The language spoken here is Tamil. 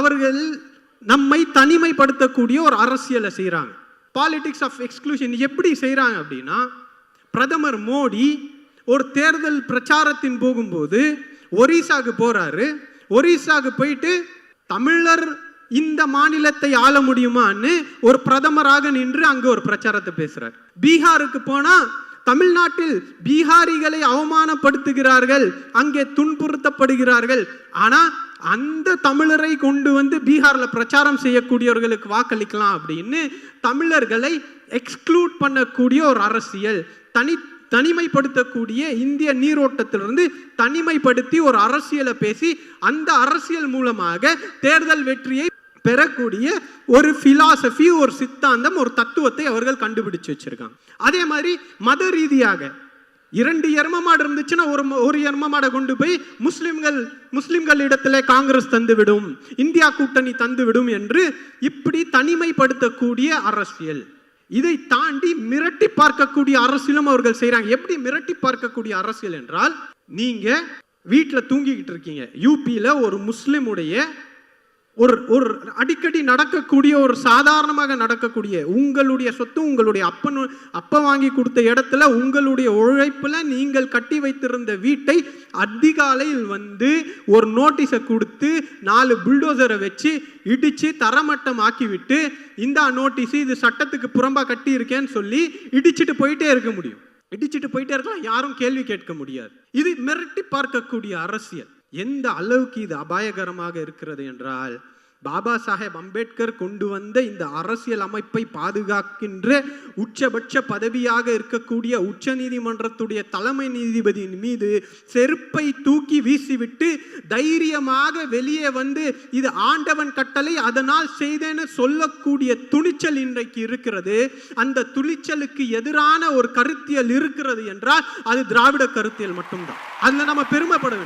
அவர்கள் நம்மை தனிமைப்படுத்தக்கூடிய ஒரு அரசியலை செய்கிறாங்க. பாலிடிக்ஸ் ஆஃப் எக்ஸ்க்ளூஷன் எப்படி செய்கிறாங்க அப்படின்னா, பிரதமர் மோடி ஒரு தேர்தல் பிரச்சாரத்தின் போகும்போது ஒரிசாக்கு போறாரு. ஒரிசாக்கு போயிட்டு தமிழர் இந்த மாநிலத்தை ஆள முடியுமான்னு ஒரு பிரதமராக நின்று அங்க ஒரு பிரச்சாரத்தை பேசுறார். பீகாருக்கு போனா தமிழ்நாட்டில் பீகாரிகளை அவமானப்படுத்துகிறார்கள், அங்கே துன்புறுத்தப்படுகிறார்கள். ஆனா அந்த தமிழரை கொண்டு வந்து பீகார்ல பிரச்சாரம் செய்யக்கூடியவர்களுக்கு வாக்களிக்கலாம் அப்படின்னு தமிழர்களை எக்ஸ்க்ளூட் பண்ணக்கூடிய ஒரு அரசியல், தனிமைப்படுத்தக்கூடிய இந்திய நீரோட்டத்திலிருந்து தனிமைப்படுத்தி ஒரு அரசியலை பேசி அந்த அரசியல் மூலமாக தேர்தல் வெற்றியை பெறக்கூடிய ஒரு பிலாசபி, ஒரு சித்தாந்தம், ஒரு தத்துவத்தை அவர்கள் கண்டுபிடிச்சு வச்சிருக்காங்க. அதே மாதிரி மத ரீதியாக 2 எரும மாடு இருந்துச்சுன்னா ஒரு எரும மாடை கொண்டு போய் முஸ்லிம்கள் இடத்துல காங்கிரஸ் தந்துவிடும், இந்தியா கூட்டணி தந்துவிடும் என்று இப்படி தனிமைப்படுத்தக்கூடிய அரசியல். இதை தாண்டி மிரட்டி பார்க்கக்கூடிய அரசியலும் அவர்கள் செய்யறாங்க. எப்படி மிரட்டி பார்க்கக்கூடிய அரசியல் என்றால், நீங்க வீட்டுல தூங்கிக்கிட்டு இருக்கீங்க, யூபியில ஒரு முஸ்லிமுடைய ஒரு அடிக்கடி நடக்கக்கூடிய ஒரு சாதாரணமாக நடக்கக்கூடிய உங்களுடைய சொத்து, உங்களுடைய அப்ப வாங்கி கொடுத்த இடத்துல உங்களுடைய உழைப்புல நீங்கள் கட்டி வைத்திருந்த வீட்டை அதிகாலையில் வந்து ஒரு நோட்டீஸை கொடுத்து 4 புல்டோசரை வச்சு இடிச்சு தரமட்டம் ஆக்கிவிட்டு, இந்த நோட்டீஸ் இது சட்டத்துக்கு புறம்பா கட்டி இருக்கேன்னு சொல்லி இடிச்சுட்டு போயிட்டே இருக்க முடியும். இடிச்சுட்டு போயிட்டே இருக்கலாம், யாரும் கேள்வி கேட்க முடியாது. இது மிரட்டி பார்க்கக்கூடிய அரசியல். எந்த அளவுக்கு இது அபாயகரமாக இருக்கிறது என்றால், பாபா சாஹேப் அம்பேத்கர் கொண்டு வந்த இந்த அரசியல் அமைப்பை பாதுகாக்கின்ற உச்சபட்ச பதவியாக இருக்கக்கூடிய உச்ச நீதிமன்றத்துடைய தலைமை நீதிபதியின் மீது செருப்பை தூக்கி வீசிவிட்டு தைரியமாக வெளியே வந்து இது ஆண்டவன் கட்டளை அதனால் செய்தேன்னு சொல்லக்கூடிய துணிச்சல் இன்றைக்கு இருக்கிறது. அந்த துணிச்சலுக்கு எதிரான ஒரு கருத்தியல் இருக்கிறது என்றால் அது திராவிட கருத்தியல் மட்டும்தான். அதுல நம்ம பெருமைப்பட வேண்டும்.